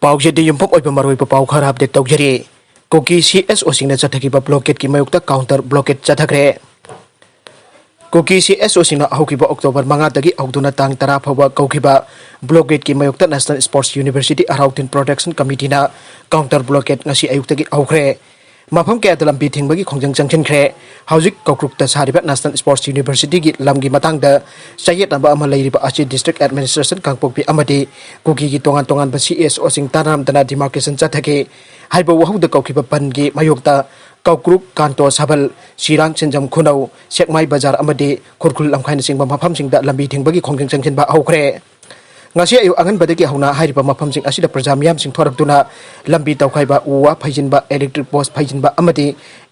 पाउजेदी युम्फम ओइबा मरोइबा पाउ खरा अपडेट तौजरी कोकी सीएसओ सिंगना चथकिबा ब्लॉकेट की मयुक्ता काउंटर ब्लॉकेट चथखरे कोकी सीएसओ सिंगना हौकिबा अक्टोबर 5 दगी औदुना तांग 10 फाउबा कौकिबा ब्लॉकेट की मयुक्ता नेशनल स्पोर्ट्स यूनिवर्सिटी अराउटिन प्रोटेक्शन कमिटीना काउंटर ब्लॉकेट ngasi ayuktagi औखरे मफम के लंबी थिंबगी खोंजंग चंगचिनख्रे हौजिक कौक्रुक्ता सारिबा नेशनल स्पोर्ट्स यूनिवर्सिटी की लमगी मतंगदा चयेतनबा अमा लैरिबा अचि डिस्ट्रिक्ट एडमिनिस्ट्रेशन कांगपोकपी अमदी कुकी की तोंगान तोंगान बा सीएसओ सिंग तानामदना डिमार्केशन चथके हाइबा वहुदा कौकिबा पनगी मयोक्ता कौक्रुक कांतो सबल सिरांग सिंजम खुनौ सेकमाई बाजार अमदी खुरखुल लमखाइन सिंगबा मफम सिंगदा लंबी थिंबगी खोंजंग चंगचिनबा औखरे ngasi ayu angan badagi hauna hairiba mafam sing asida praja miyam sing thoraktuna lambi tawkhaiba uwa phaijinba electric post phaijinba amadi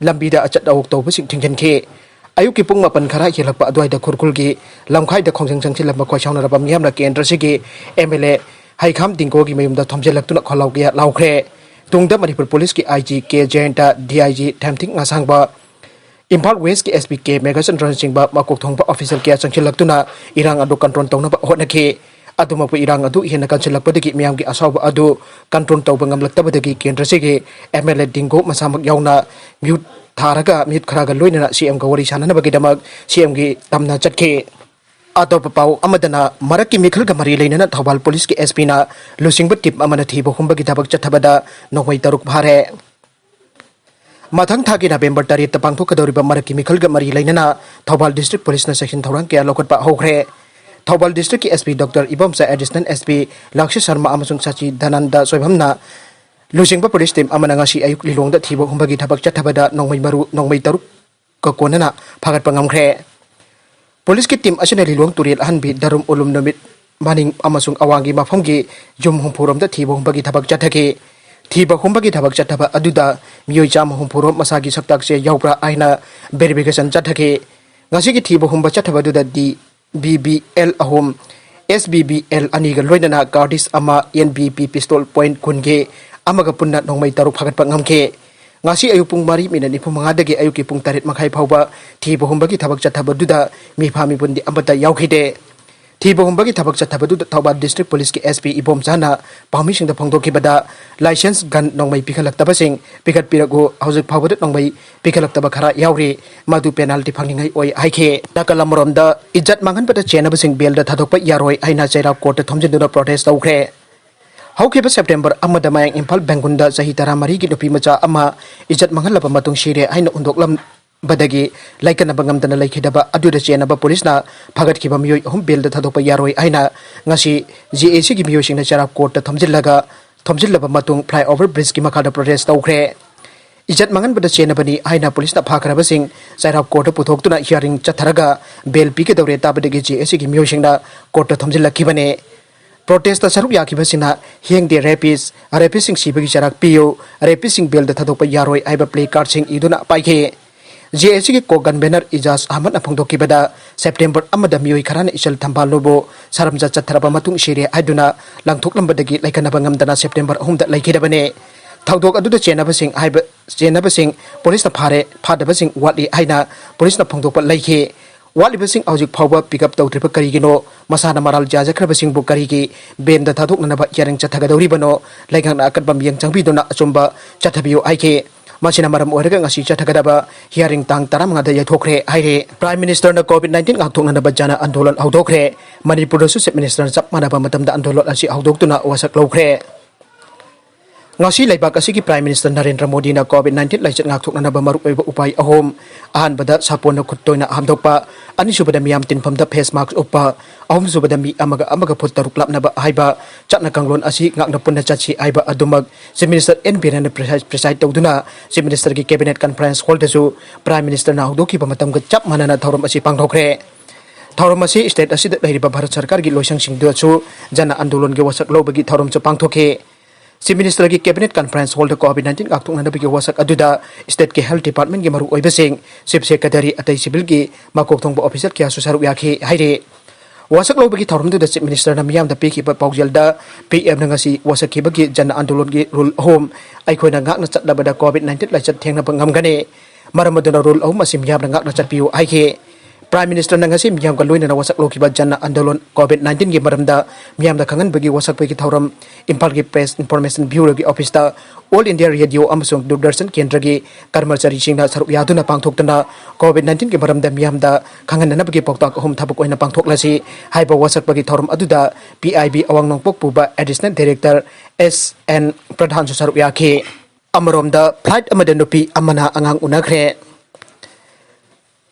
lambi da achat dawuk tawbu sing thingjanke ayu ki pung mapan khara helakpa adwaida khurkul gi lamkhai da khongjang changchi lamba khoisauna raba miyam na kendra sigi mla haikham dingko gi mayum da thomjelaktuna kholaw gi lawkhre tungda manipur police ki IG ke jenta dig thamthing ngasangba Impal West ki SPK Megasan Ransingba makok thongba official ke changchilaktuna irang adu control tawna ba hotnake अदुमपु इरांग अदु हेन कंचलपदगी मियाम की असाव अदु control तौब ngamlaktabadagi केंद्र सेगे MLA डिंगो मसामक यावना म्यूट थारगा म्यूट खरागा लोइना सीएम का वरी साननबगीदमक सीएम की तमना चटके अतोप पाउ अमदना मरक की मिखल का मरी लेना थौबाल पुलिस की एसपी ना लुसिंग टीम अमन थीब हुंबगी थबक चथबदा नोंगमै तरुक भारे मथंग थागी नवेंबर 3 पांथोकदौरिबा मरक की मिखल का मरी लेना थौबाल डिस्ट्रिक्ट पुलिस ना सेक्शन थौरांग के लोकटपा होख्रे थौबाल डिस्ट्रिक्ट की SP doctor Ibomsha additional SP Lakshya Sharma अमसुंग सची धनंदा सोइभमना लुसिंगबा पुलिस टीम अमना ngasi ayuk लिलोंगदा थीबो हुंबगी थबक चथबदा नोंगमै तरुक ककोनना फागत पंगमख्रे पुलिस की टीम असने लिलोंग तुरेल अहनबी दरुम उलुम नमित मानिंग अमसुंग अवांगी मफमगी जुम हुंफुरमदा थीबो हुंबगी थबक चथके थीबा हुंबगी थबक चथबा अदुदा मियोय चाम हुंफुरम मसागी सक्ताक से यावब्रा आइना वेरिफिकेशन चथके ngasi की थीबो हुंबा चथबदुदा दी BBL ahom SBBL aniga loinana Cardis ama NBP pistol point kunge amaga punna nongmai taru phagat pangamke ngasi ayupung mari minani pumanga dagi ayuki pung tarit makhai phauba thibo humbagi thabak chathabaduda mi phami bundi ambata yaukhide thibo humbagi thabak chathabaduda thauba district police ki SP ibom jana pami singda phangdokibada license gun nongmai pikhalakta sing pikat pirago hauzik phauba nongmai pikhalakta khara yauri madu penalty phangingai oi haike nakalamromda इज्जत मांगन पता चेनब Singh bell दा थादोक यारोय आइना चैरा court थमजिन्दुना protest तौख्रे हौखेब September अमदा मायंग Imphal बेंगुंदा सही 13 की नुपी मचा अमा इज्जत मांगन लब मतुंग सिरे आइना उन्दोकलम बदगी लाइकन बंगमदना लाइखिदबा अदुदा चेनब पुलिसना फगतखिबा मियोय अहम बेल दा थादोक यारोय आइना ngasi GAC की मियोय सिंगना चैरा कोर्ट थमजिल्लगा मतुंग फ्लाईओवर ब्रिज की मखादा प्रोटेस्ट तौख्रे इज्जत मांगन बद चेनबनी आइना पुलिस ना फाखरब सिंह चाइराब कोर्ट पुथोक्तुना हियरिंग चथरगा बेल पीके दौरे ताबदगी जीएसी की मियोसिंगना कोर्ट थमजिल्लखिबने प्रोटेस्ट सरुक याखिबसिना हेंगदे रेपिस सिंह सिबगी चराक पियो रेपिस सिंह बेल द थदोप यारोय आइबा प्ले कार्ड सिंह इदुना पाइखे जीएसी के कोगन बैनर इजाज अहमद अफंगदोकिबदा सेप्टेम्बर अमदा मियोय खराना इचल थंबालोबो सारमजा चथरबा मतुंग सिरे आइदुना लांथोकलंबदगी लाइकनबा ngamdana सेप्टेम्बर 3 दा लाइखिदबने थौदोक अदुदा चेनबसिंग पुलिस फारे फादबसिंग वाली आइना पुलिस फंगदोप लैखे वालिबसिंग हौजिक फाउबा पिकअप तौद्रिब करिगिनो मसाना मराल जाजख्रबसिंग बु करिगी बेन दा थादोकनबा यारिंग चथगदौरिबनो लाइगांना अकदबा मियंग चंगबिदुना अचुंबा चथबियो आइखे मसिना मरम ओरगा ngasi चथगदबा हियरिंग तांग 15 दा यथोखरे हाइरे प्राइम मिनिस्टर ना कोविड-19 गाथोकनबा जाना आंदोलन हौदोखरे मणिपुर दसु चीफ मिनिस्टर चप मानबा मतमदा आंदोलन असि हौदोक्तुना वासक लौखरे ngasi laibak asigi prime minister Narendra Modi na COVID-19 laichat ngakthokna ba maruk oiba upai ahom ahan bada sapona khuttoina hamdokpa ani subada miyam tinphamda face mask uppa ahom subada mi amaga phut taruk lapna ba haiba chatna kanglon asi ngakna punna chachi aiba adumak chief minister N Biren preside tawduna chief minister ki cabinet conference hall dasu prime minister na hawdoki ba matam ga chap manana thorom asi pangthokre thorom asi state asi da lairiba bharat sarkar gi loisang sing du chu jana andolon ge wasak lobagi thorom chu pangthoke Chief Minister की cabinet conference hall कोविड-19 गाक्थोंगनबगी वासक अदुदा state के health department की मरु ओइबसिंग chief secretary अतै civil की माकोक थोंबो officer क्या सुसारु याखे हाइरे वासक लोबगी थौरमदुदा chief minister ना मियाम दा पेखिबा पाउजेलदा PM नंगसी वासक खिबगी जन आंदोलन की rule home आइखोना गाकना चटलबदा covid लाइचत थेंगना बंगमगने मरमदुना rule home Asim yam गाकना चटपियो हाइखे Prime Minister nangasi miyam ka loina na wasak lokiba janna andolon COVID-19 gi maramda miyam da kangan bagi wasak bagi thauram Impal gi Press Information Bureau gi office da All India Radio amasung Doordarshan Kendra gi karmachari singna saruk yaduna pangthoktana COVID-19 gi maramda miyam da kangan na bagi poktak hom thabuk oina pangthoklasi haiba wasak bagi thauram aduda PIB awang nongpok puba Additional Director SN Pradhan su saruk yakhi amaromda flight amada nupi amana angang unakre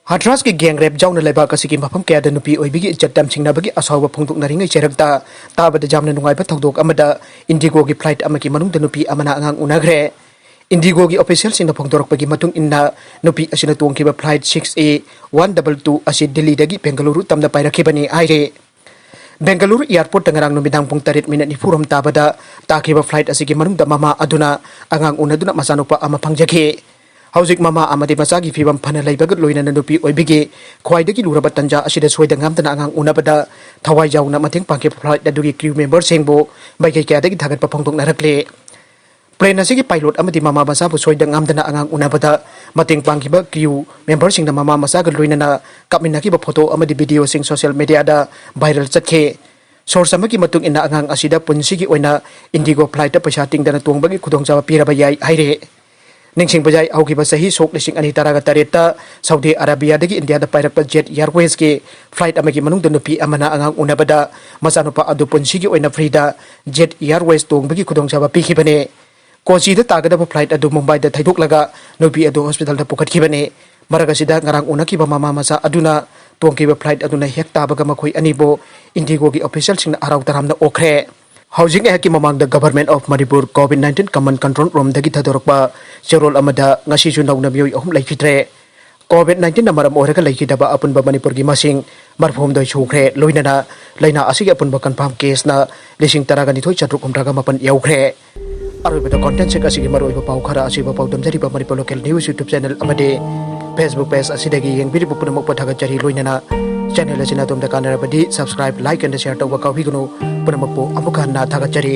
Hatras ki geng rep jauna leba kasiki mafam kaya da nupi oibigi jatam singna bagi asawa phongtuk naringai cherakta tabada jamna nungai ba thokdok amada Indigo gi flight amaki manung da nupi amana angang unagre Indigo gi official singna phongdorok bagi matung inna nupi asina tuangkiba flight 6A 122 asi Delhi dagi Bengaluru tamda pairakibani aire Bengaluru airport tangarang numidang pung 3 minit ni furam tabada takiba flight asiki manung da mama aduna angang unaduna masanupa ama pangjaki Haujik mama amati masagi fibam phana leibagat loina nanupi oibigi khwaidagi luraba tanja asida soida ngamtana angang unabada thawai jauna mating pangke flight adugi crew member sengbo baikai kya dagi thagat paphongtok narakle plane asigi pilot amati mama masa bu soida ngamtana angang unabada mating pangkiba crew member singna mama masaga loina na kapminaki ba photo amati video sing social media da viral chatke source amaki matung ina angang asida punsigi oina Indigo flight ta paisa tingdana tuangbagi khudongjawa piraba yai haire Ningsing bajai aukiba sahi sok lising ani taraga tareta Saudi Arabia dagi India da pairakpa Jet Airways ki flight amagi manung danupi amana angang unabada masanupa adu punsigi oina frida Jet Airways tong bagi khudong jawa pikibane Kochi da tagada flight adu Mumbai da thaidok laga nupi adu hospital da pukatkibane maragasida ngarang unakiba mama masa aduna tongkiba flight aduna hek tabaga makhoi anibo Indigo gi official singna arau taramna okre Housing Haki Mamang the Government of Manipur COVID-19 Command Control Room dagi thadorokpa Cherol amada ngasi ju nauna miyoi ahum laikhitre COVID-19 na maram oraga laikhidaba apunba Manipur gi masing marphom doi chukre loinana laina asigi apunba confirm case na lising taraga nithoi chatruk umraga mapan yaukre aroibada content sek asigi maroiba pau khara asiba pau damjari ba Manipur Local News YouTube channel amade Facebook page asidagi yengbiri punamak pathaga jari loinana channel asina tumda kanarabadi subscribe like and share tawba kawhigunu punamakpo amukha na thagachari